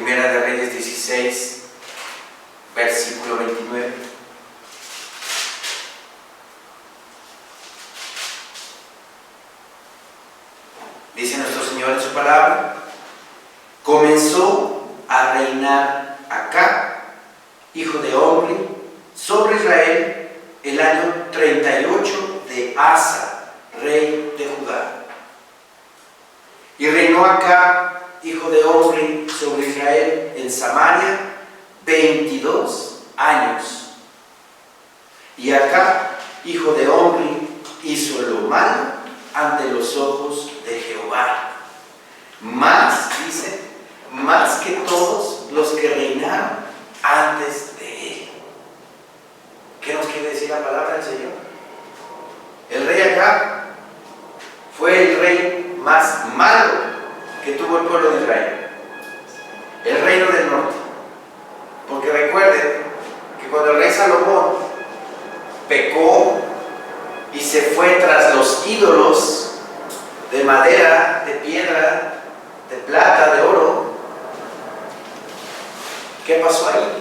Primera de Reyes 16, versículo 29. Dice nuestro Señor en su palabra: comenzó a reinar Acab, hijo de Omri, sobre Israel el año 38 de Asa, rey de Judá. Y reinó Acab, hijo de Omri, sobre Israel en Samaria 22 años. Y Acab, hijo de Omri, hizo lo malo ante los ojos de Jehová, más, dice, más que todos los que reinaron antes de él. ¿Qué nos quiere decir la palabra del Señor? El rey Acab fue el rey más malo que tuvo el pueblo de Israel, el reino del norte. Porque recuerden que cuando el rey Salomón pecó y se fue tras los ídolos de madera, de piedra, de plata, de oro, ¿qué pasó ahí?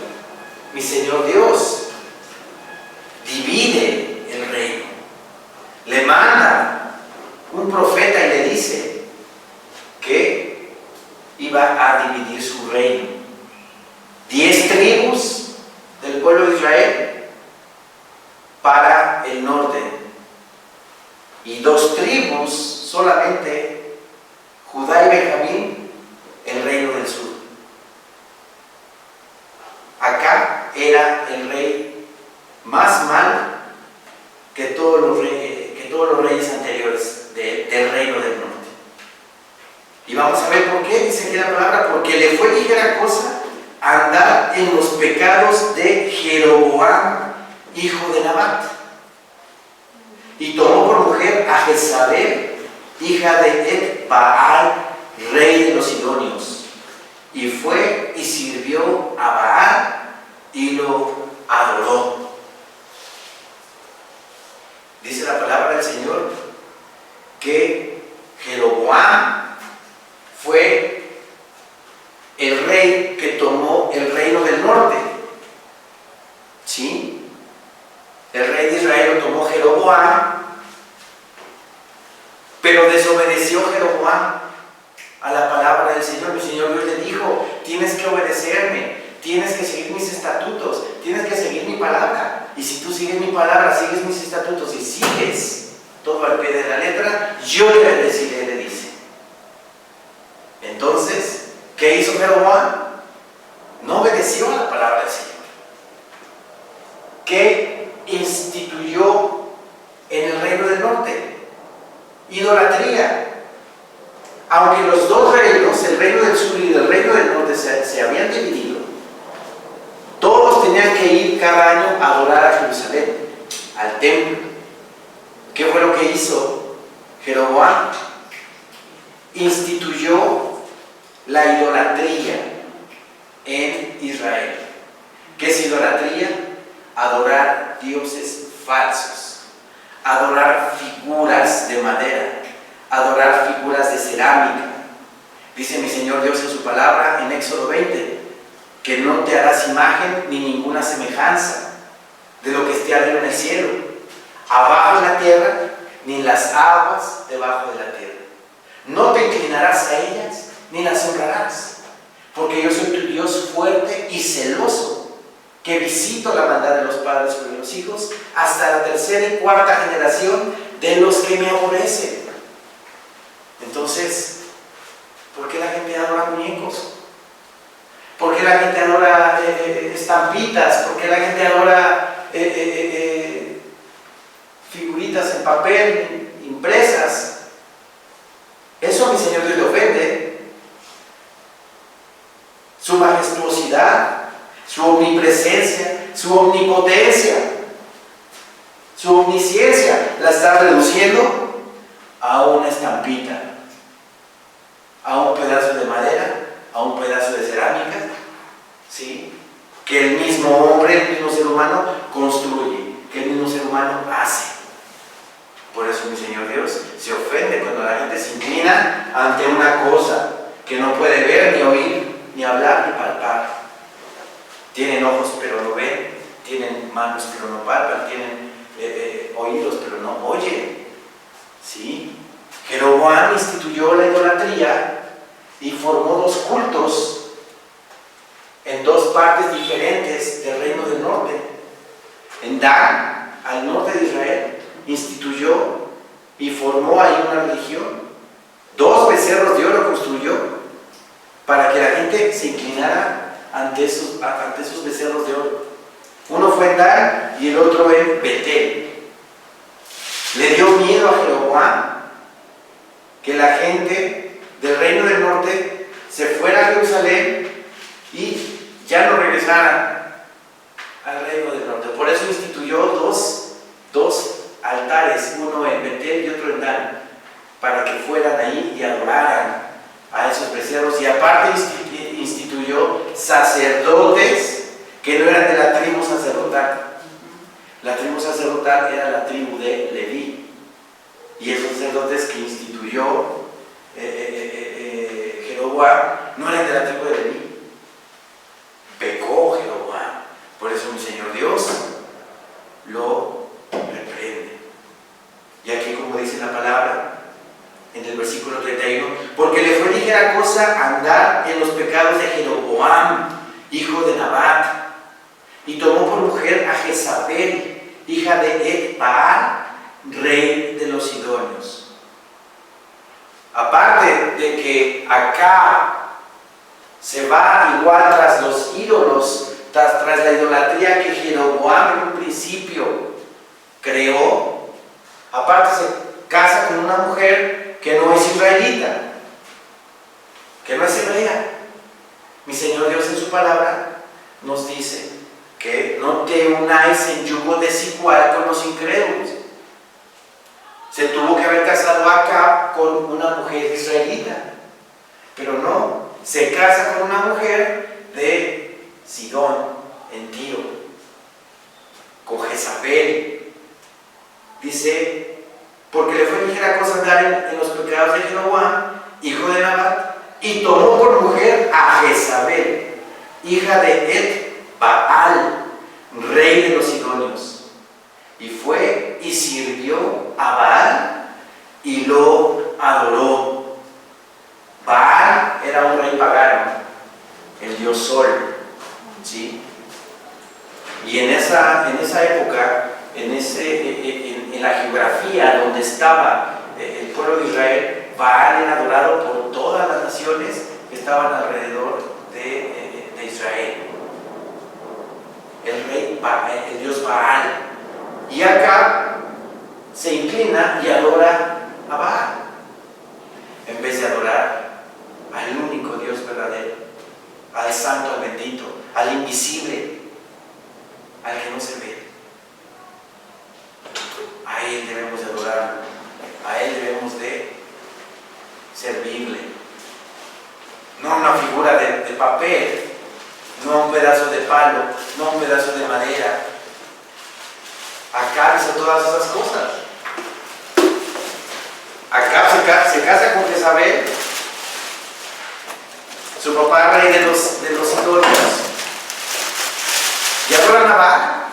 Mi Señor Dios divide el reino, le manda un profeta y le dice que iba a dividir su reino. 10 tribus del pueblo de Israel para el norte y 2 tribus solamente, Judá y Benjamín, el reino del sur. Acá era el rey más malo que todos los reyes anteriores del reino del norte. Y vamos a ver por qué dice aquí la palabra: porque le fue ligera cosa andar en los pecados de Jeroboam, hijo de Nabat, y tomó por mujer a Jezabel, hija de Et-Baal, rey de los sidonios, y fue y sirvió a Baal y lo adoró. Dice la palabra del Señor que Jeroboam fue el rey que tomó el reino del norte. ¿Sí? El rey de Israel lo tomó Jeroboam, pero desobedeció Jeroboam a la palabra del Señor. El Señor Dios le dijo: tienes que obedecerme, tienes que seguir mis estatutos, tienes que seguir mi palabra. Y si tú sigues mi palabra, sigues mis estatutos y sigues todo al pie de la letra, yo te bendeciré, le dice. Entonces, ¿qué hizo Jeroboam? No obedeció a la palabra del Señor. ¿Qué instituyó en el reino del norte? Idolatría. Aunque los dos reinos, el reino del sur y el reino del norte, se habían dividido, todos tenían que ir cada año a adorar a Jerusalén, al templo. ¿Qué fue lo que hizo Jeroboam? Instituyó la idolatría en Israel. ¿Qué es idolatría? Adorar dioses falsos, adorar figuras de madera, adorar figuras de cerámica. Dice mi Señor Dios en su palabra en Éxodo 20 que no te harás imagen ni ninguna semejanza de lo que esté arriba en el cielo, abajo en la tierra, ni en las aguas debajo de la tierra. No te inclinarás a ellas ni las honrarás, porque yo soy tu Dios fuerte y celoso, que visito la maldad de los padres sobre los hijos hasta la tercera y cuarta generación de los que me aborrecen. Entonces, ¿por qué la gente adora muñecos? ¿Por qué la gente adora estampitas? ¿Por qué la gente adora figuritas en papel, impresas? Eso a mi Señor Dios le ofende. Su majestuosidad, su omnipresencia, su omnipotencia, su omnisciencia la está reduciendo a una estampita, a un pedazo de madera, a un pedazo de cerámica, ¿sí? Que el mismo hombre, el mismo ser humano construye, que el mismo ser humano hace. Por eso mi Señor Dios se ofende cuando la gente se inclina ante una cosa que no puede ver, ni oír, ni ni hablar ni palpar. Tienen ojos pero no ven, tienen manos pero no palpan, tienen oídos pero no oyen. ¿Sí? Jeroboam instituyó la idolatría y formó dos cultos en dos partes diferentes del reino del norte. En Dan, al norte de Israel, instituyó y formó ahí una religión. 2 becerros de oro construyó para que la gente se inclinara ante esos becerros de oro. Uno fue en Dan y el otro en Betel. Le dio miedo a Jeroboam que la gente del reino del norte se fuera a Jerusalén y ya no regresaran al reino del norte. Por eso instituyó dos altares, uno en Betel y otro en Dan, para que fueran ahí y adoraran a esos becerros. Y aparte instituyó sacerdotes que no eran de la tribu sacerdotal. La tribu sacerdotal era la tribu de Leví. Y esos sacerdotes que instituyó Jeroboam no eran de la tribu de Leví. Pecó Jeroboam. Por eso mi Señor Dios lo reprende. Y aquí, como dice la palabra en el versículo 31, porque le fue ligera cosa andar en los pecados de Jeroboam, hijo de Nabat, y tomó por mujer a Jezabel, hija de Ed-Baal, rey de los sidonios. Aparte de que acá se va igual tras los ídolos, tras la idolatría que Jeroboam en un principio creó, aparte se casa con una mujer que no es israelita, que no es hebrea. Mi Señor Dios en su palabra nos dice que no te unáis en yugo desigual con los incrédulos. Se tuvo que haber casado acá con una mujer israelita, pero no, se casa con una mujer de Sidón, en Tiro, con Jezabel. Dice, porque le fue ligera cosa andar en los pecados de Jeroboam, hijo de Nabat, y tomó por mujer a Jezabel, hija de Ed-Baal, rey de los sidonios, y fue y sirvió a Baal y lo adoró. Baal era un rey pagano, el dios Sol, ¿sí? Y en esa época, en la geografía donde estaba el pueblo de Israel, Baal era adorado por todas las naciones que estaban alrededor de Israel. El dios Baal. Y acá se inclina y adora a Baal, en vez de adorar al único Dios verdadero, al santo, al bendito, al invisible, al que no se ve. A Él debemos de adorar, a Él debemos de servirle. No una figura de papel, no un pedazo de palo, no un pedazo de madera. Acá hizo todas esas cosas. Acá se casa con Jezabel, su papá rey de los sidonios, y adoran a Baal.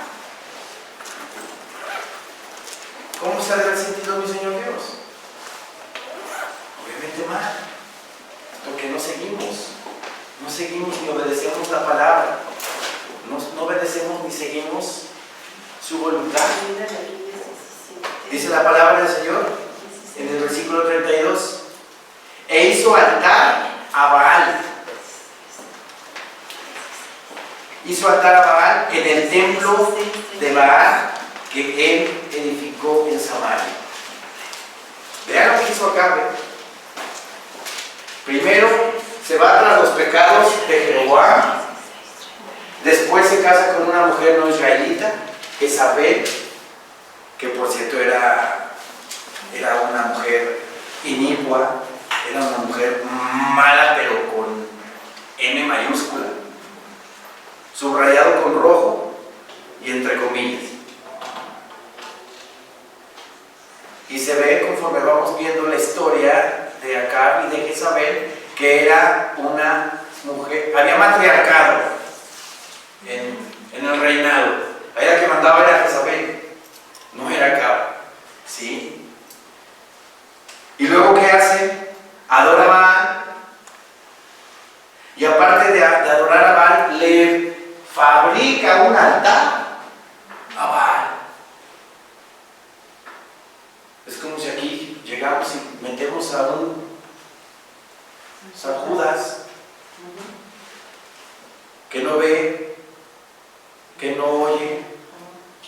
¿Cómo se ha de haber sentido mi Señor Dios? Obviamente mal, porque no seguimos ni obedecemos la palabra, no obedecemos ni seguimos su voluntad. Dice la palabra del Señor en el versículo 32, e hizo altar a Baal. Hizo altar a Baal en el templo de Baal que él edificó en Samaria. Vean lo que hizo acá. Primero se va tras los pecados de Jeroboam, después se casa con una mujer no israelita, Jezabel, que por cierto era una mujer inicua, era una mujer mala, pero con M mayúscula, subrayado con rojo y entre comillas. Y se ve, conforme vamos viendo la historia de Acab y de Jezabel, que era una mujer, había matriarcado en el reinado. Ahí la que mandaba era Jezabel, no era Acab, ¿sí? Y luego, ¿qué hace? Adora a Baal. Y aparte de adorar a Baal, le fabrica un altar a Baal. Es como si aquí llegamos y metemos a San Judas, que no ve, que no oye,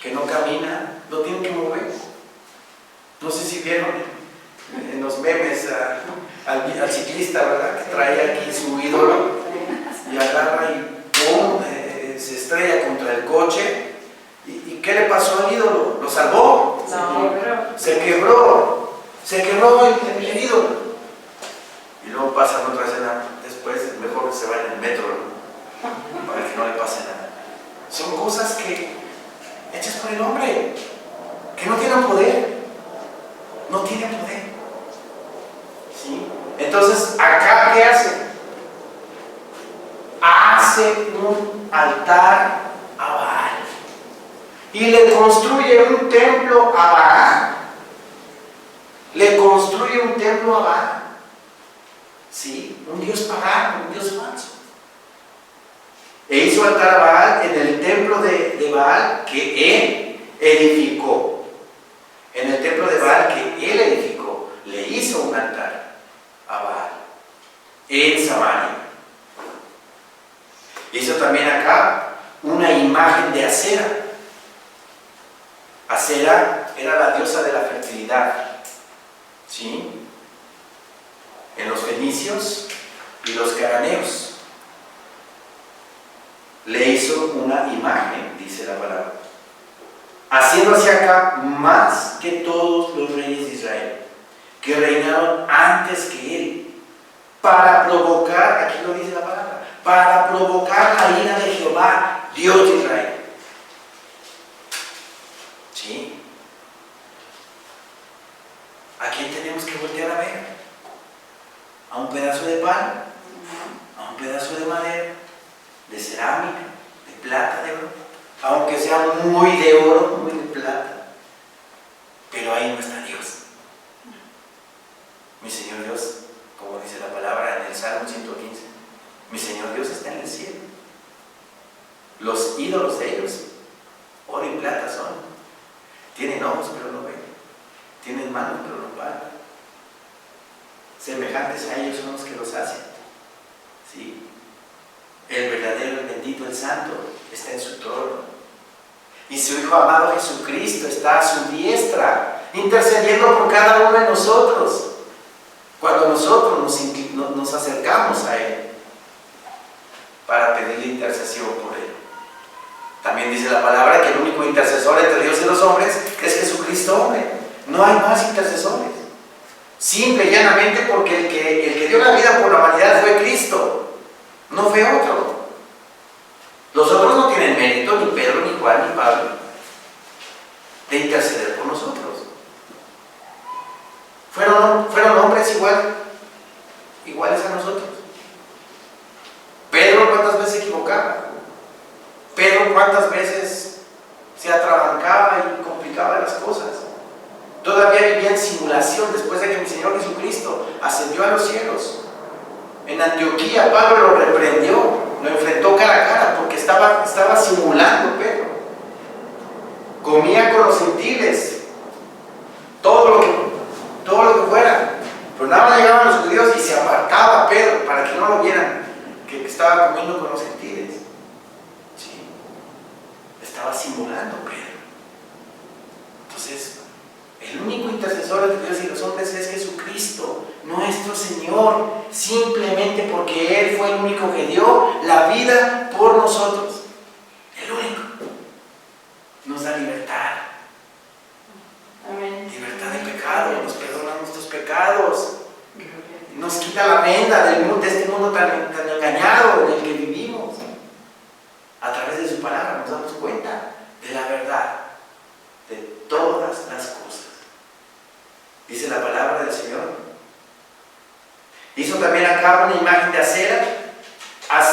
que no camina, no tiene que mover. No sé si vieron en los memes al ciclista, ¿verdad? Que trae aquí su ídolo y agarra y ¡pum! Se estrella contra el coche. ¿Y qué le pasó al ídolo? ¿Lo salvó? No, Se quebró el ídolo. Y luego pasan otra escena después, mejor que se vaya en el metro, ¿no? Para que no le pase nada. Son cosas que hechas por el hombre, que no tienen poder. No tienen poder. ¿Sí? Entonces, acá, ¿qué hace? Hace un altar a Baal. Y le construye un templo a Baal. Le construye un templo a Baal. ¿Sí? Un dios pagano, un dios falso. E hizo altar a Baal en el templo de Baal que él edificó. En el templo de Baal que él edificó, le hizo un altar a Baal en Samaria. Hizo también acá una imagen de Acera. Acera era la diosa de la fertilidad. ¿Sí? En los fenicios y los cananeos. Le hizo una imagen, dice la palabra, haciendo hacia acá más que todos los reyes de Israel, que reinaron antes que él, para provocar, aquí lo dice la palabra, para provocar la ira de Jehová, Dios de Israel. ¿Sí? ¿A quién tenemos que voltear a ver? ¿A un pedazo de pan? ¿A un pedazo de madera? ¿De cerámica? ¿De plata, de oro? Aunque sea muy de oro, muy de plata. Pero ahí no está Dios. Mi Señor Dios, como dice la palabra en el Salmo 115, mi Señor Dios está en el cielo. Los ídolos de ellos, oro y plata son. Tienen ojos pero no ven. Tienen manos pero no paran. Semejantes a ellos son los que los hacen. ¿Sí? El verdadero, el bendito, el santo está en su trono. Y su Hijo amado Jesucristo está a su diestra, intercediendo por cada uno de nosotros. Cuando nosotros nos acercamos a Él para pedirle intercesión por Él. También dice la palabra que el único intercesor entre Dios y los hombres es Jesucristo, hombre. No hay más intercesores. Simple y llanamente porque el que dio la vida por la humanidad fue Cristo, no fue otro. Los otros no tienen mérito, ni Pedro, ni Juan, ni Pablo, de interceder por nosotros. Fueron hombres iguales a nosotros. Pedro, ¿cuántas veces se equivocaba? Pedro, ¿cuántas veces se atrabancaba y complicaba las cosas? Todavía vivía en simulación después de que mi Señor Jesucristo ascendió a los cielos. En Antioquía Pablo lo reprendió, lo enfrentó cara a cara porque estaba simulando Pedro. Comía con los gentiles, todo lo que fuera, pero nada más llegaban los judíos y se apartaba Pedro para que no lo vieran que estaba comiendo con los gentiles. ¿Sí? Estaba simulando Pedro. Entonces, el único intercesor entre Dios y los hombres es Jesucristo, nuestro Señor, simplemente porque Él fue el único que dio la vida por nosotros. El único. Nos da libertad. Amén. Libertad de pecado, nos perdona nuestros pecados, nos quita la venda de este mundo tan engañado en el que vivimos. A través de su palabra nos damos cuenta de la verdad de todas las cosas. Dice la palabra del Señor. Hizo también acá una imagen de Acera.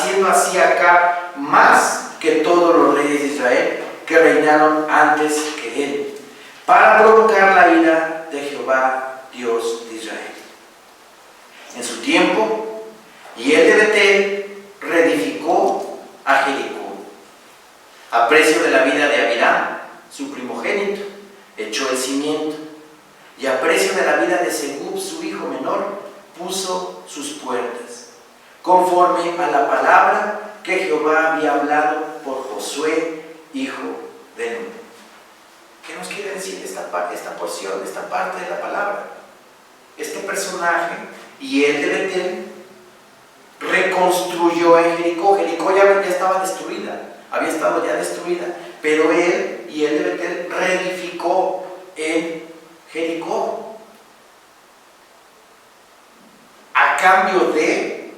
haciendo así acá más que todos los reyes de Israel que reinaron antes que él, para provocar la ira de Jehová, Dios de Israel. En su tiempo, y él de Betel reedificó a Jericó, a precio de la vida de Abiram, su primogénito, echó el cimiento, y a precio de la vida de Segub, su hijo menor, puso sus puertas, conforme a la palabra que Jehová había hablado por Josué, hijo de Nun. ¿Qué nos quiere decir esta porción, esta parte de la palabra? Este personaje, y él de Betel, reconstruyó en Jericó. Jericó ya estaba destruida, había estado ya destruida, pero él y él de Betel reedificó en Jericó. A cambio de,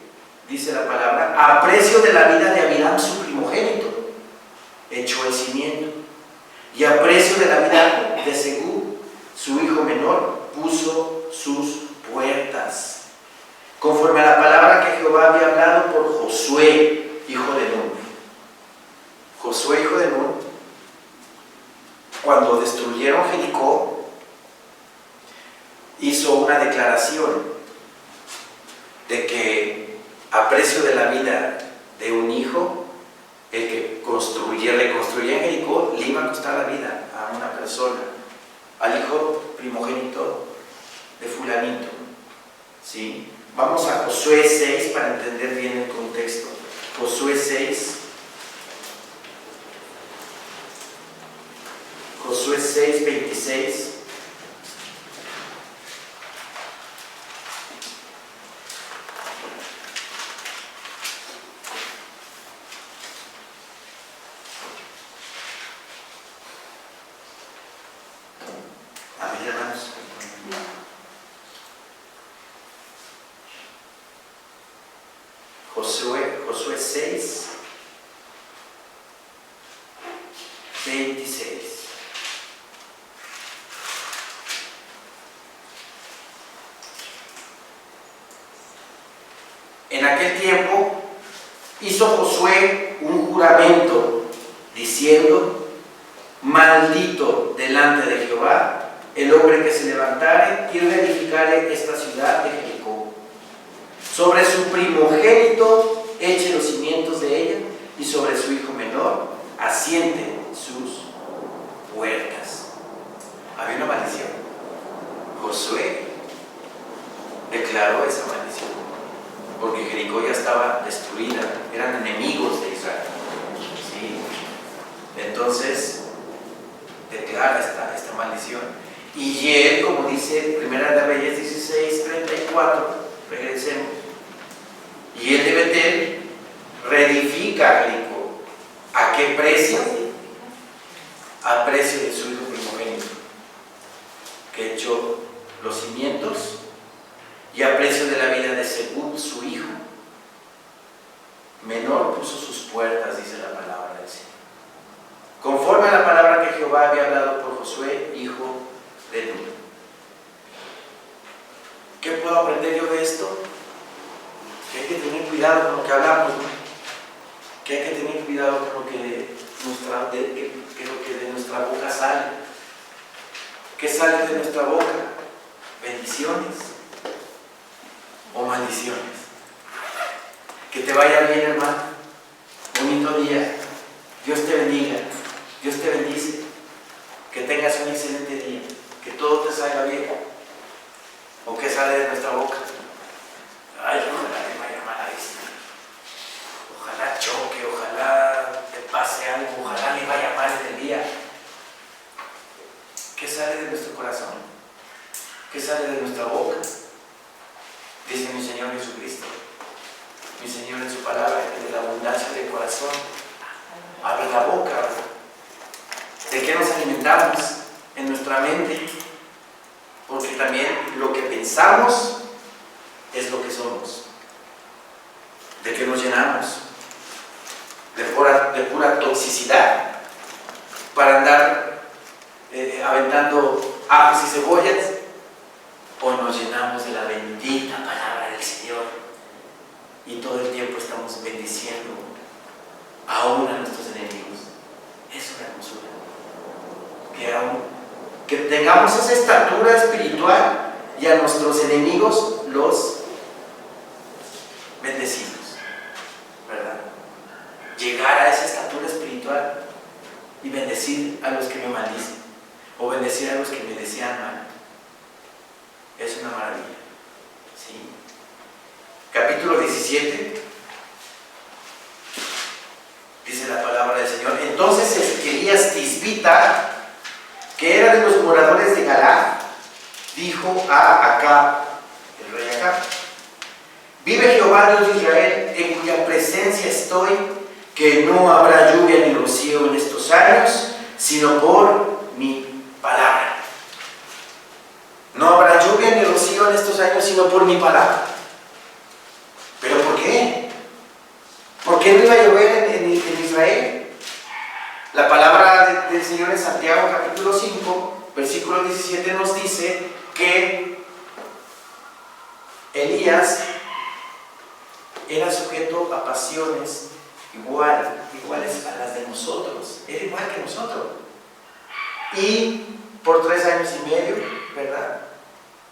dice la palabra, a precio de la vida de Abiram, su primogénito, echó el cimiento. Y a precio de la vida de Segub, su hijo menor, puso sus puertas, conforme a la palabra que Jehová había hablado por Josué, hijo de Nun. Josué, hijo de Nun, cuando destruyeron Jericó, hizo una declaración de que a precio de la vida de un hijo, el que reconstruía en Jericó, le iba a costar la vida a una persona, al hijo primogénito de fulanito. ¿Sí? Vamos a Josué 6 para entender bien el contexto. Josué 6. Josué 6, 26. Amén, hermanos. Josué 6, 26. En aquel tiempo hizo Josué un juramento diciendo: maldito delante de Jehová el hombre que se levantare y reedificare esta ciudad de Jericó. Sobre su primogénito eche los cimientos de ella, y sobre su hijo menor asiente sus puertas. Había una maldición. Josué declaró esa maldición, porque Jericó ya estaba destruida, eran enemigos de Israel. ¿Sí? Entonces declara esta maldición. Y él, como dice Primera de Reyes 16, 34, regresemos, y él de Betel reedifica Jericó. ¿A qué precio? A precio de su hijo primogénito, que echó los cimientos, y a precio de la vida de Segub, su hijo menor, puso sus puertas, dice la palabra del Señor, conforme a la palabra que Jehová había hablado por Josué, hijo de Nun. ¿Qué puedo aprender yo de esto? Que hay que tener cuidado con lo que hablamos, ¿no? Que hay que tener cuidado con lo que de nuestra boca sale. ¿Qué sale de nuestra boca? ¿Bendiciones o maldiciones? Que te vaya bien, hermano. Bonito día. Dios te bendiga. Dios te bendice. Que tengas un excelente día. Que todo te salga bien. ¿O qué sale de nuestra boca? Ay, ojalá te vaya mal a esto. Ojalá choque, ojalá te pase algo, ojalá le vaya mal en el día. ¿Qué sale de nuestro corazón? ¿Qué sale de nuestra boca? Dice mi Señor Jesucristo, mi Señor en su palabra, que de la abundancia del corazón abre la boca. ¿De qué nos alimentamos? En nuestra mente. Porque también lo que pensamos es lo que somos. ¿De qué nos llenamos? De pura toxicidad para andar aventando ajos y cebollas, o nos llenamos de la bendita palabra del Señor y todo el tiempo estamos bendiciendo tengamos esa estatura espiritual y a nuestros enemigos los bendecimos, ¿verdad? Llegar a esa estatura espiritual y bendecir a los que me maldicen o bendecir a los que me desean mal. Es una maravilla, ¿sí? Capítulo 17 dice la palabra del Señor: entonces Elías Tisbita, que era de los moradores de Galaad, dijo a Acab, el rey Acab: vive Jehová Dios de Israel, en cuya presencia estoy, que no habrá lluvia ni rocío en estos años, sino por mi palabra. No habrá lluvia ni rocío en estos años, sino por mi palabra. ¿Pero por qué? ¿Por qué no iba a llover en Israel? La palabra del Señor en Santiago capítulo 5, versículo 17 nos dice que Elías era sujeto a pasiones iguales a las de nosotros. Era igual que nosotros. Y por 3 años y medio, ¿verdad?,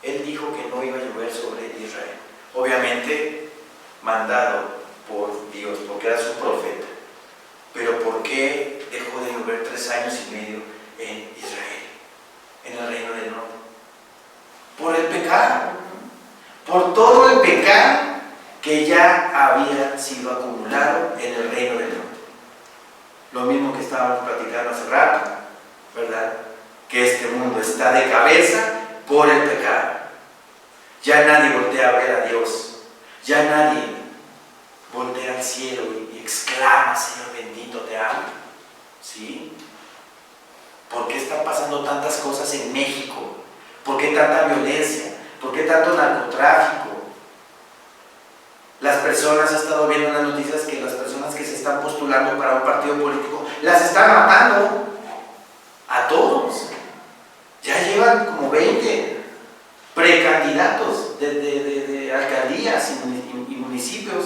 él dijo que no iba a llover sobre Israel. Obviamente mandado por Dios, porque era su profeta. Pero ¿por qué dejó de llover 3 años y medio en Israel, en el reino del norte? Por el pecado, por todo el pecado que ya había sido acumulado en el reino del norte. Lo mismo que estábamos platicando hace rato, ¿verdad? Que este mundo está de cabeza por el pecado. Ya nadie voltea a ver a Dios, ya nadie voltea al cielo y exclama: Señor bendito, te amo. ¿Sí? ¿Por qué están pasando tantas cosas en México? ¿Por qué tanta violencia? ¿Por qué tanto narcotráfico? Las personas, he estado viendo en las noticias que las personas que se están postulando para un partido político las están matando a todos. Ya llevan como 20 precandidatos de alcaldías y municipios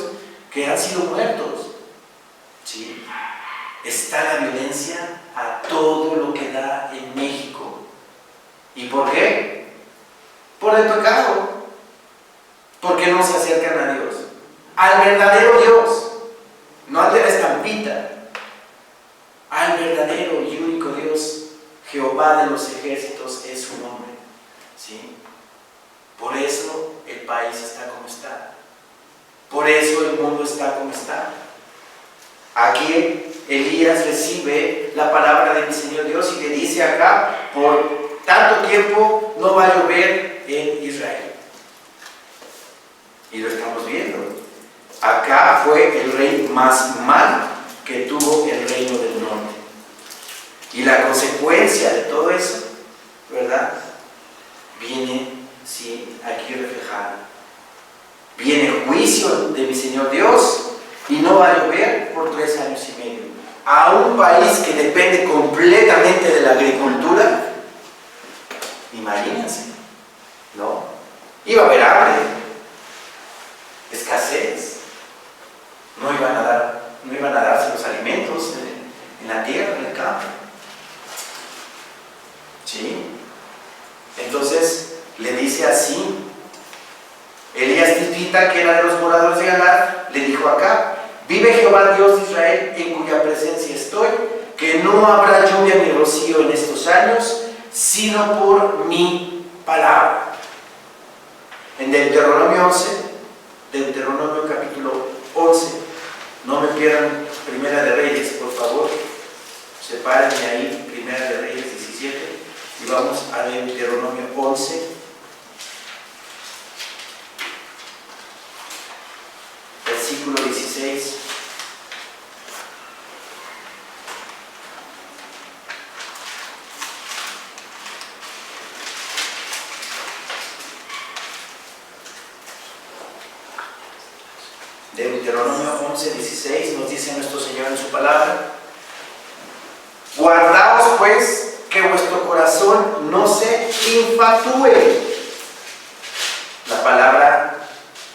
que han sido muertos. ¿Sí? Está la violencia a todo lo que da en México. ¿Y por qué? Por el pecado. Porque no se acercan a Dios, al verdadero Dios, no al de la estampita, al verdadero y único Dios. Jehová de los ejércitos es su nombre. ¿Sí? Por eso el país está como está. Por eso el mundo está como está. Aquí Elías recibe la palabra de mi Señor Dios y le dice acá: por tanto tiempo no va a llover en Israel. Y lo estamos viendo. Acá fue el rey más malo que tuvo el reino del norte. Y la consecuencia de todo eso, ¿verdad?, viene, sí, aquí reflejada. Viene juicio de mi Señor Dios y no va a llover por 3 años y medio. A un país que depende completamente de la agricultura, imagínense, ¿no? Iba a haber hambre, escasez, no iban a darse los alimentos en la tierra, en el campo. ¿Sí? Entonces le dice así: Elías Tisbita, que era de los moradores de Galaad, le dijo acá: vive Jehová Dios de Israel, en cuya presencia estoy, que no habrá lluvia ni rocío en estos años, sino por mi palabra. En Deuteronomio capítulo 11, no me pierdan Primera de Reyes, por favor, sepárenme ahí, Primera de Reyes 17, y vamos a Deuteronomio 11, versículo 16. Deuteronomio 11:16 nos dice nuestro Señor en su palabra: guardaos pues que vuestro corazón no se infatúe. La palabra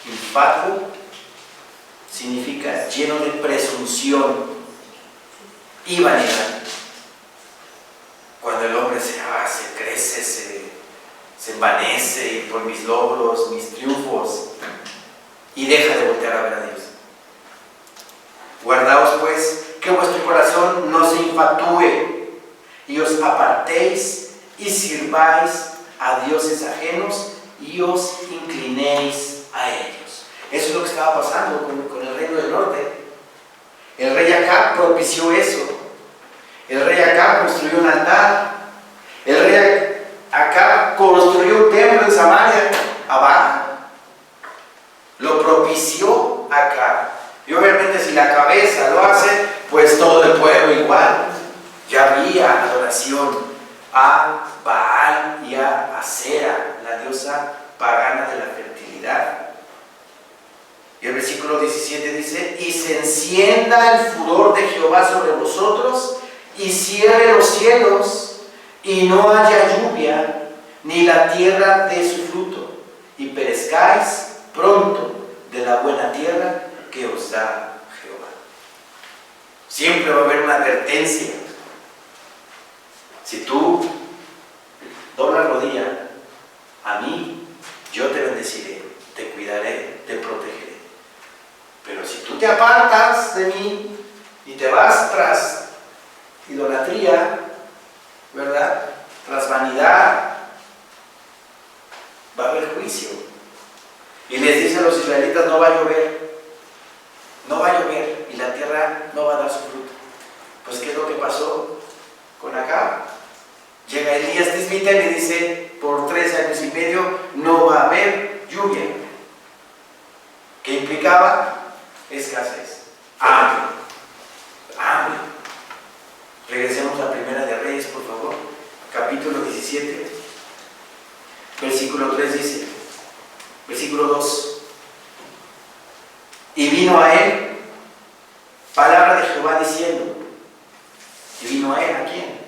infatuo significa lleno de presunción y vanidad. Cuando el hombre se cree, se se envanece por mis logros, mis triunfos, y deja de voltear a ver a Dios. Guardaos pues que vuestro corazón no se infatué y os apartéis y sirváis a dioses ajenos y os inclinéis a ellos. Eso es lo que estaba pasando con el reino del norte. El rey Acab propició eso. El rey Acab construyó un altar. El rey Acab construyó un templo en Samaria, a Baal. Lo propició Acab. Y obviamente si la cabeza lo hace, pues todo el pueblo igual. Ya había adoración a Baal y a Acera, la diosa pagana de la fertilidad. Y el versículo 17 dice: y se encienda el furor de Jehová sobre vosotros, y cierre los cielos, y no haya lluvia, ni la tierra dé su fruto, y perezcáis pronto de la buena tierra que os da Jehová. Siempre va a haber una advertencia. Si tú doblas rodilla a mí, yo te bendeciré, te cuidaré, te protegeré. Pero si tú te apartas de mí y te vas tras idolatría, ¿verdad?, tras vanidad, va a haber juicio. Y les dice a los israelitas: no va a llover, no va a llover, y la tierra no va a dar su fruto. Pues ¿qué es lo que pasó con Acab? Llega Elías Tisbita y le dice: por 3 años y medio no va a haber lluvia. ¿Qué implicaba? Escasez, hambre, hambre. Regresemos a Primera de Reyes, por favor, capítulo 17, versículo 3 dice, versículo 2: y vino a él palabra de Jehová diciendo. Y vino a él, ¿a quién?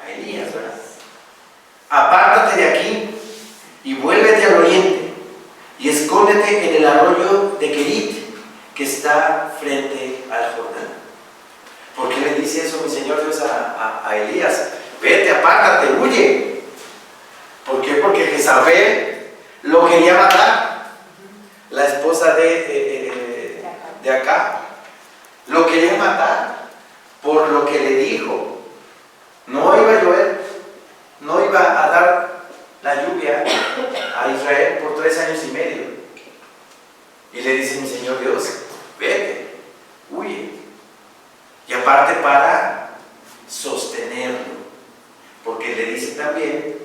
A Elías, ¿verdad? Apártate de aquí y vuélvete al oriente y escóndete en el arroyo de Querit, que está frente al Jordán. ¿Por qué le dice eso mi Señor Dios a Elías? Vete, apártate, huye. ¿Por qué? Porque Jezabel lo quería matar, la esposa de Acab. Lo quería matar por lo que le dijo. No iba a llover, no iba a dar la lluvia a Israel por 3 años y medio. Y le dice mi Señor Dios: vete, huye. Y aparte para sostenerlo, porque le dice también: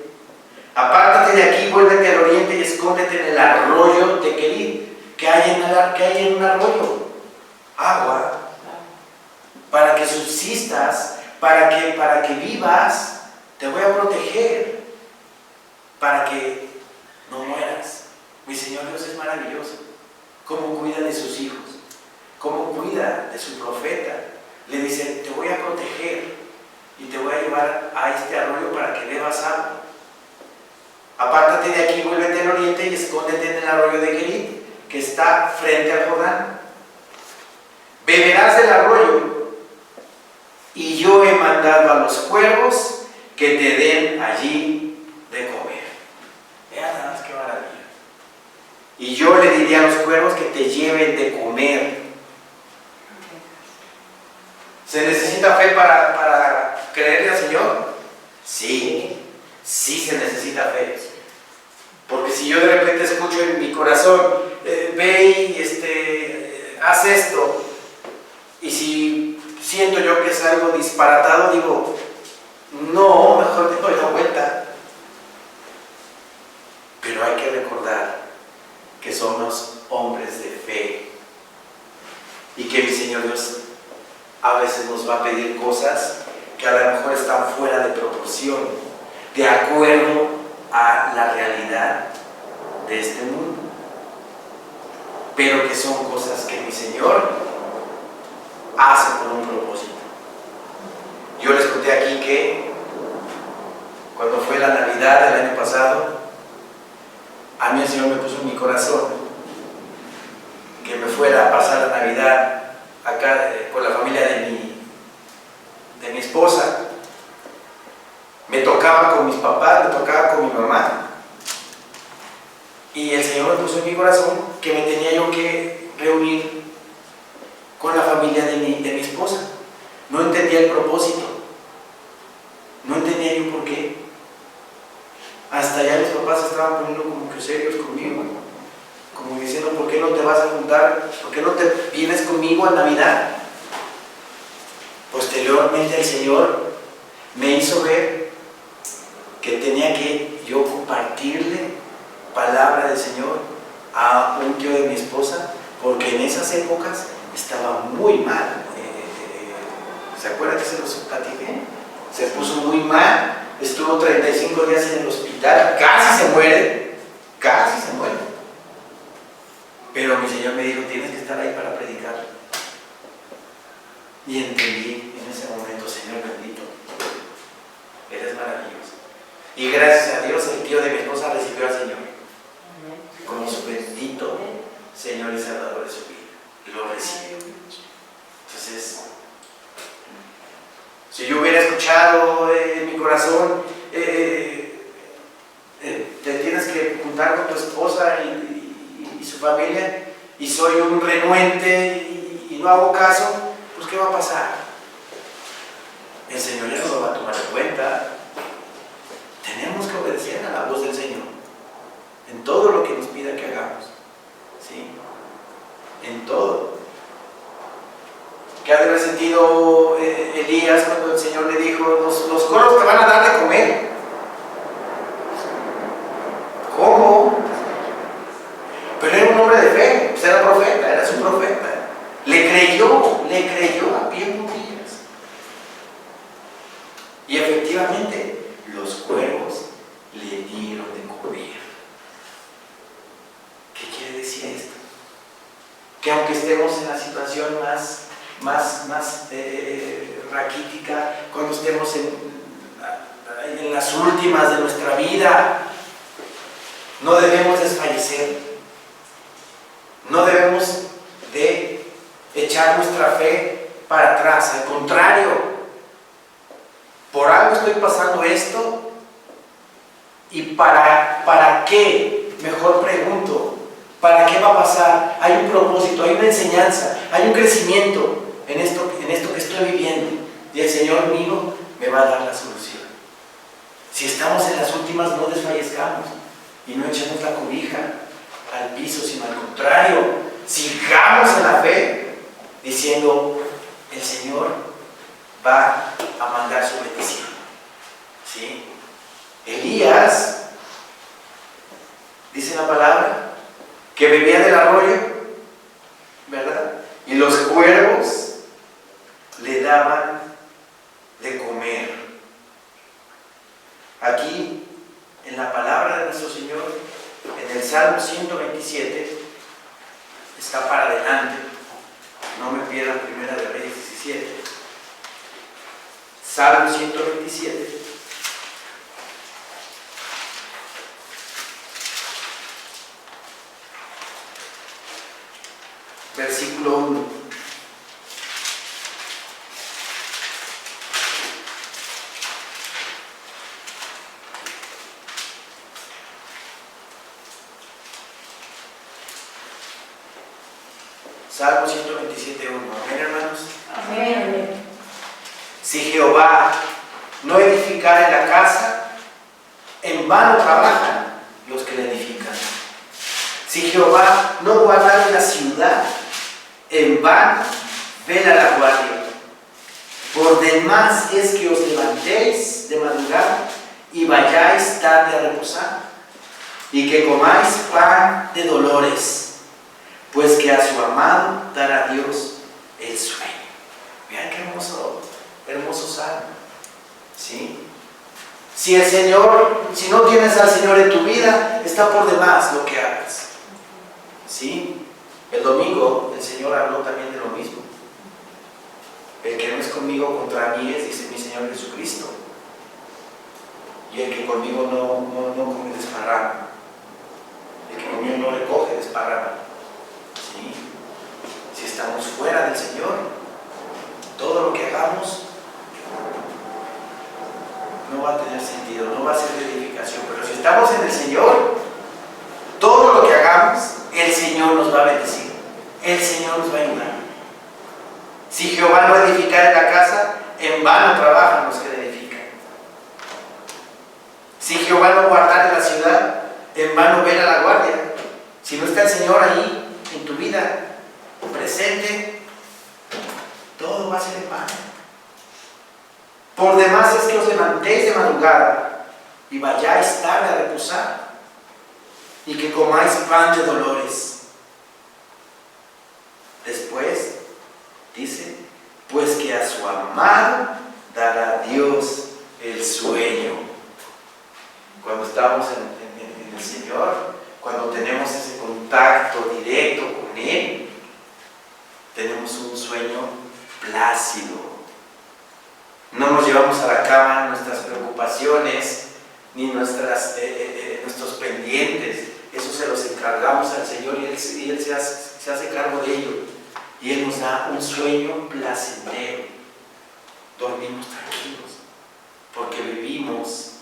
apártate de aquí, vuélvete al oriente y escóndete en el arroyo de Querit. ¿Qué hay en un arroyo? Agua. Para que subsistas, para que vivas, te voy a proteger, para que no mueras. Mi Señor Dios es maravilloso. Cómo cuida de sus hijos, cómo cuida de su profeta. Le dice: te voy a proteger y te voy a llevar a este arroyo para que bebas agua. Apártate de aquí, vuélvete al oriente y escóndete en el arroyo de Querit, que está frente al Jordán. Beberás del arroyo, y yo he mandado a los cuervos que te den allí de comer. Vean nada más qué maravilla. Y yo le diré a los cuervos que te lleven de comer. ¿Se necesita fe para creerle al Señor? Sí, sí se necesita fe. Porque si yo de repente escucho en mi corazón: ve y haz esto, y si siento yo que es algo disparatado, digo: no, mejor te doy la vuelta. Pero hay que recordar que somos hombres de fe y que mi Señor Dios a veces nos va a pedir cosas que a lo mejor están fuera de proporción, de acuerdo a la realidad de este mundo, pero que son cosas que mi Señor hace por un propósito. Yo les conté aquí que cuando fue la Navidad del año pasado, a mí el Señor me puso en mi corazón que me fuera a pasar la Navidad acá con la familia de mi esposa. Me tocaba con mis papás, me tocaba con mi mamá, Y el Señor me puso en mi corazón que me tenía yo que reunir con la familia de mi esposa. No entendía el propósito. No entendía yo por qué. Hasta allá mis papás estaban poniendo como que serios conmigo. Como diciendo, ¿por qué no te vas a juntar? ¿Por qué no te vienes conmigo a Navidad? Posteriormente el Señor me hizo ver que tenía que yo compartirle palabra del Señor a un tío de mi esposa, porque en esas épocas estaba muy mal. ¿Se acuerdan que se los platiqué? Se puso muy mal, estuvo 35 días en el hospital, casi se muere, casi se muere. Pero mi Señor me dijo, tienes que estar ahí para predicar. Y entendí en ese momento, Señor bendito, eres maravilloso. Y gracias a Dios el tío de mi esposa recibió al Señor como su bendito Señor y Salvador de su vida. Lo recibió. Entonces, si yo hubiera escuchado en mi corazón, te tienes que juntar con tu esposa y su familia, y soy un renuente y no hago caso, pues ¿qué va a pasar? El Señor ya no lo va a tomar en cuenta. Tenemos que obedecer a la voz del Señor en todo lo que nos pida que hagamos, ¿sí? En todo. ¿Qué ha de haber sentido Elías cuando el Señor le dijo, los coros te van a dar de comer? ¿Cómo? Pero era un hombre de fe, pues era profeta, era su profeta. Le creyó a pie juntillas. Y efectivamente, los cuervos le dieron de comer. ¿Qué quiere decir esto? Que aunque estemos en la situación más raquítica, cuando estemos en las últimas de nuestra vida, no debemos desfallecer, no debemos de echar nuestra fe para atrás. Al contrario, por algo estoy pasando esto, y ¿para qué? Mejor pregunto, ¿para qué va a pasar? Hay un propósito, hay una enseñanza, hay un crecimiento en esto que estoy viviendo, y el Señor mío me va a dar la solución. Si estamos en las últimas, no desfallezcamos y no echemos la cobija al piso, sino al contrario, sigamos en la fe, diciendo, el Señor va a mandar su bendición, ¿sí? Elías, dice la palabra, que bebía del arroyo, ¿verdad? Y los cuervos le daban de comer. Aquí, en la palabra de nuestro Señor, en el Salmo 127, está para adelante. No me pierdan Primera de Reyes 17. Salmo 127. Versículo 1. Salmo 127, 1. Amén, hermanos. Amén. Si Jehová no edificare la casa, en vano trabajan los que la edifican. Si Jehová no guardare la ciudad, en vano vela la guardia. Por demás es que os levantéis de madrugada y vayáis tarde a reposar, y que comáis pan de dolores, pues que a su amado dará Dios el sueño. Vean qué hermoso salmo, ¿sí? Si no tienes al Señor en tu vida, está por demás lo que hagas, ¿sí? El domingo el Señor habló también de lo mismo. El que no es conmigo contra mí es, dice mi Señor Jesucristo. Y el que conmigo no come desparrama. El que conmigo no recoge desparrama. ¿Sí? Si estamos fuera del Señor, todo lo que hagamos no va a tener sentido, no va a ser de edificación. Pero si estamos en el Señor, todo Señor nos va a bendecir, el Señor nos va a ayudar. Si Jehová no edificara la casa, en vano trabajan los que la edifican. Si Jehová no guardara la ciudad, en vano vela la guardia. Si no está el Señor ahí en tu vida presente, todo va a ser en vano. Por demás es que os levantéis de madrugada y vayáis tarde a reposar, y que comáis pan de dolores. Después dice, pues que a su amado dará Dios el sueño. Cuando estamos en el Señor, cuando tenemos ese contacto directo con Él, tenemos un sueño plácido. No nos llevamos a la cama nuestras preocupaciones ni nuestros pendientes. Eso se los encargamos al Señor y Él se hace cargo de ello. Y Él nos da un sueño placentero. Dormimos tranquilos porque vivimos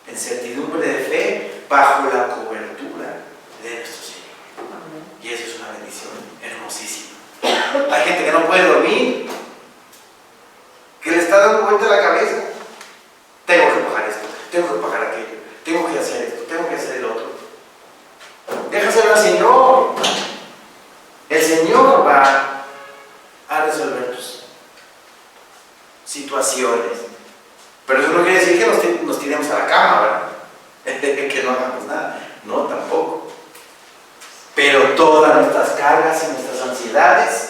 en certidumbre de fe bajo la cobertura de nuestro Señor. Y eso es una bendición hermosísima. Hay gente que no puede dormir, que le está dando vuelta la cabeza. Tengo que pagar esto, tengo que pagar aquello, tengo que hacer esto, tengo que hacer el otro. Déjaselo al Señor. El Señor va a resolver tus situaciones. Pero eso no quiere decir que nos tiremos a la cama, ¿verdad? Que no hagamos nada. No, tampoco. Pero todas nuestras cargas y nuestras ansiedades,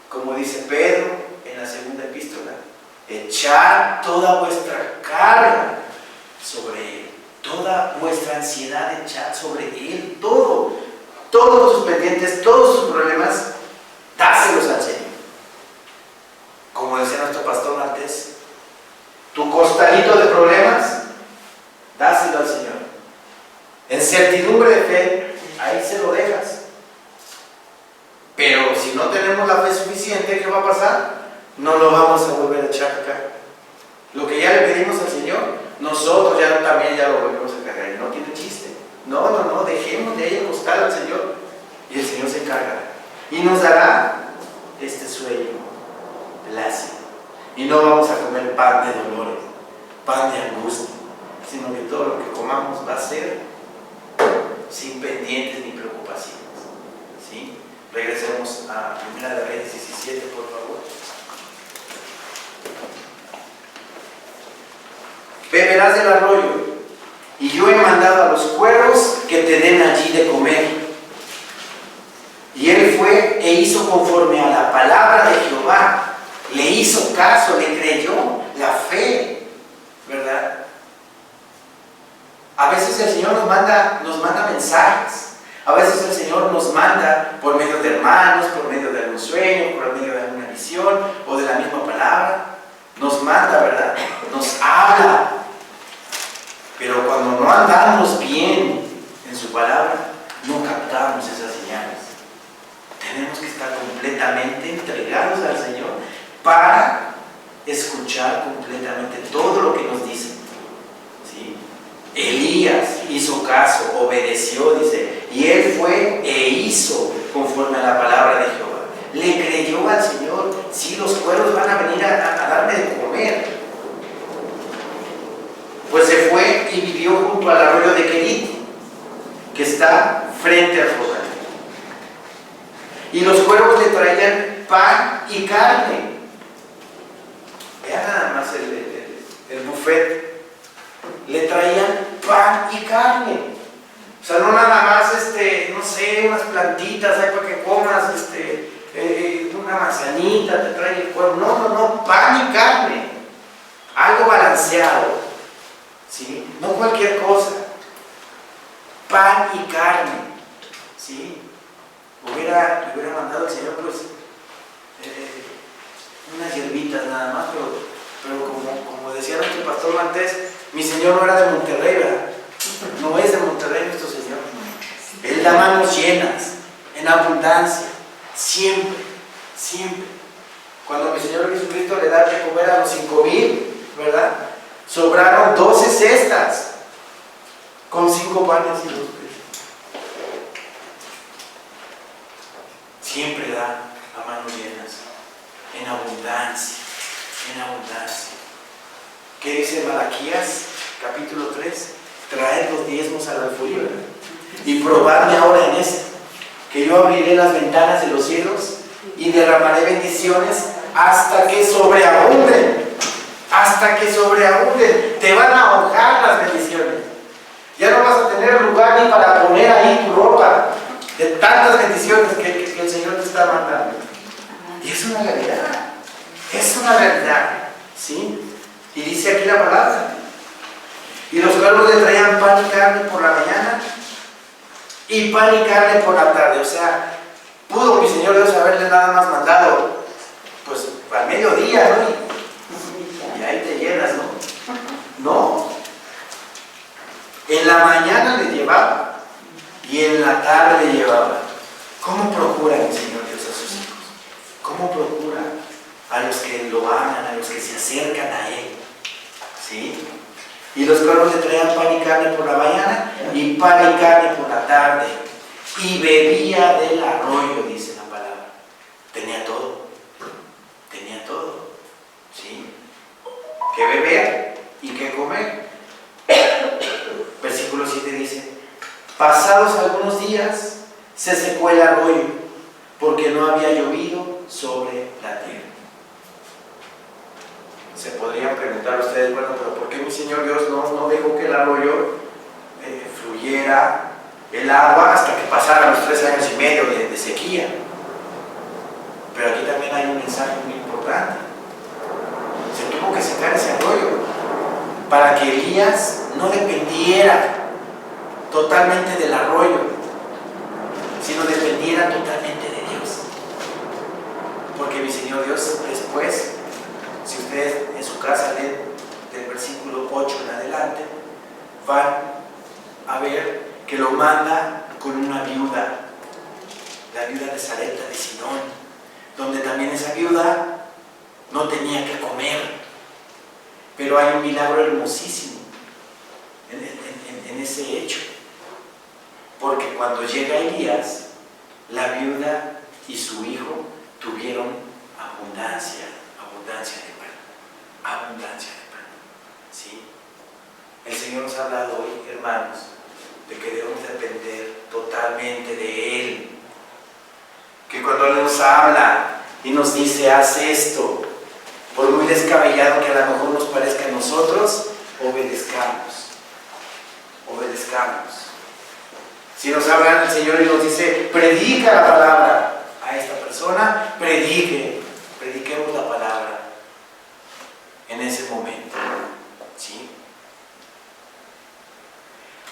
como dice Pedro en la segunda epístola, echad toda vuestra carga sobre Él, toda vuestra ansiedad echad sobre Él, todos sus pendientes, todos sus problemas, dáselos al Señor. Como decía nuestro pastor Maltés, tu costalito de problemas, dáselo al Señor. En certidumbre de fe, ahí se lo dejas. Pero si no tenemos la fe suficiente, ¿qué va a pasar? No lo vamos a volver a echar acá. Lo que ya le pedimos al Señor, nosotros también ya lo volvemos a cargar. Y no tiene chiste. No, dejemos de ahí el costal al Señor. Y el Señor se encargará. Y nos dará este sueño plácido. Y no vamos a comer pan de dolores, pan de angustia, sino que todo lo que comamos va a ser sin pendientes ni preocupaciones. ¿Sí? Regresemos a 1 Reyes 17, por favor. Beberás del arroyo, y yo he mandado a los cuervos que te den allí de comer. Y él fue e hizo conforme a la palabra de Jehová. Le hizo caso, le creyó, la fe, ¿verdad? A veces el Señor nos manda mensajes. A veces el Señor nos manda por medio de hermanos, por medio de algún sueño, por medio de alguna visión o de la misma palabra. Nos manda, ¿verdad? Nos habla. Pero cuando no andamos bien en su palabra, no captamos esas señales. Tenemos que estar completamente entregados al Señor para escuchar completamente todo lo que nos dice. ¿Sí? Elías hizo caso, obedeció, dice, y él fue e hizo conforme a la palabra de Jehová. Le creyó al Señor. Sí, los cuervos van a venir a darme de comer. Pues se fue y vivió junto al arroyo de Querit, que está frente al Jordán. Y los cuervos le traían pan y carne. Vean nada más el buffet. Le traían pan y carne. O sea, no nada más, no sé, unas plantitas ahí para que comas, una manzanita, te trae el cuervo. No, pan y carne. Algo balanceado. ¿Sí? No cualquier cosa. Pan y carne. ¿Sí? Hubiera mandado el Señor, pues, unas hierbitas nada más, pero como decía nuestro pastor Mantés, mi Señor no era de Monterrey, ¿verdad? No es de Monterrey nuestro Señor. Él da manos llenas, en abundancia, siempre. Cuando mi Señor Jesucristo le da de comer a los 5,000, ¿verdad? Sobraron 12 cestas con 5 panes y 2 peces. siempre da a manos llenas, en abundancia, en abundancia. ¿Qué dice Malaquías, capítulo 3? Traed los diezmos al alfolí y probadme ahora en esto, que yo abriré las ventanas de los cielos y derramaré bendiciones hasta que sobreabunden. Hasta que sobreabunden. Te van a ahogar las bendiciones. Ya no vas a tener lugar ni para poner ahí tu ropa de tantas bendiciones que el Señor te está mandando. Y es una realidad. Es una realidad. ¿Sí? Y dice aquí la palabra. Y los cuervos le traían pan y carne por la mañana y pan y carne por la tarde. O sea, pudo mi Señor Dios haberle nada más mandado pues al mediodía, ¿no? Y ahí te llenas, ¿no? No. En la mañana le llevaba y en la tarde le llevaba. ¿Cómo procura mi Señor Dios a sus hijos? ¿Cómo procura a los que lo aman, a los que se acercan a Él? ¿Sí? Y los cuervos le traían pan y carne por la mañana y pan y carne por la tarde. Y bebía del arroyo, dice la palabra. Tenía todo. Tenía todo. ¿Sí? ¿Qué beber y qué comer? Versículo 7 dice: pasados algunos días se secó el arroyo, porque no había llovido sobre la tierra. Se podrían preguntar ustedes, bueno, pero ¿por qué mi Señor Dios no dejó que el arroyo fluyera el agua hasta que pasaran los 3 años y medio de sequía? Pero aquí también hay un mensaje muy importante. Se tuvo que secar ese arroyo para que Elías no dependiera totalmente del arroyo, sino dependiera totalmente de Dios. Porque mi Señor Dios después, si ustedes en su casa leen del versículo 8 en adelante, van a ver que lo manda con una viuda, la viuda de Sarepta de Sidón, donde también esa viuda no tenía que comer. Pero hay un milagro hermosísimo en ese hecho. Porque cuando llega Elías, la viuda y su hijo tuvieron abundancia de pan. Abundancia de pan. ¿Sí? El Señor nos ha hablado hoy, hermanos, de que debemos depender totalmente de Él. Que cuando Él nos habla y nos dice, haz esto, por muy descabellado que a lo mejor nos parezca a nosotros, obedezcamos. Obedezcamos. Si nos habla el Señor y nos dice, predica la palabra a esta persona, prediquemos la palabra en ese momento. ¿Sí?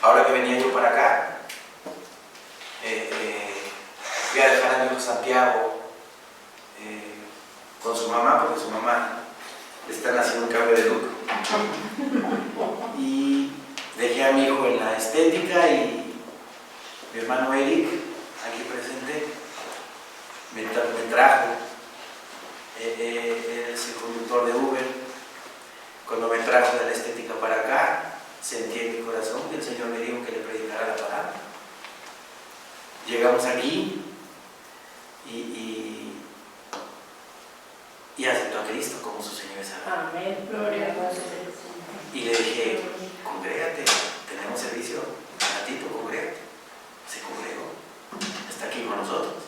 Ahora que venía yo para acá, fui a dejar a mi hijo Santiago con su mamá, porque su mamá le están haciendo un cambio de look. Y dejé a mi hijo en la estética y mi hermano Eric, aquí presente, me trajo. Él es el conductor de Uber. Cuando me trajo de la estética para acá, sentí en mi corazón que el Señor me dijo que le predicara la palabra. Llegamos aquí y aceptó a Cristo como su Señor y Salvador. Amén, gloria a Dios. Y le dije, congrégate, tenemos servicio, ratito, congrégate. Se congregó, está aquí con nosotros.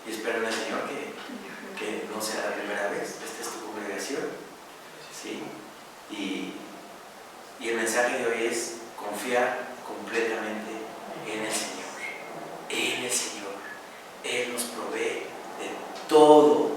Y espero en el Señor que no sea la primera vez, esta es tu congregación. ¿Sí? Y el mensaje de hoy es confiar completamente en el Señor. En el Señor. Él nos provee de todo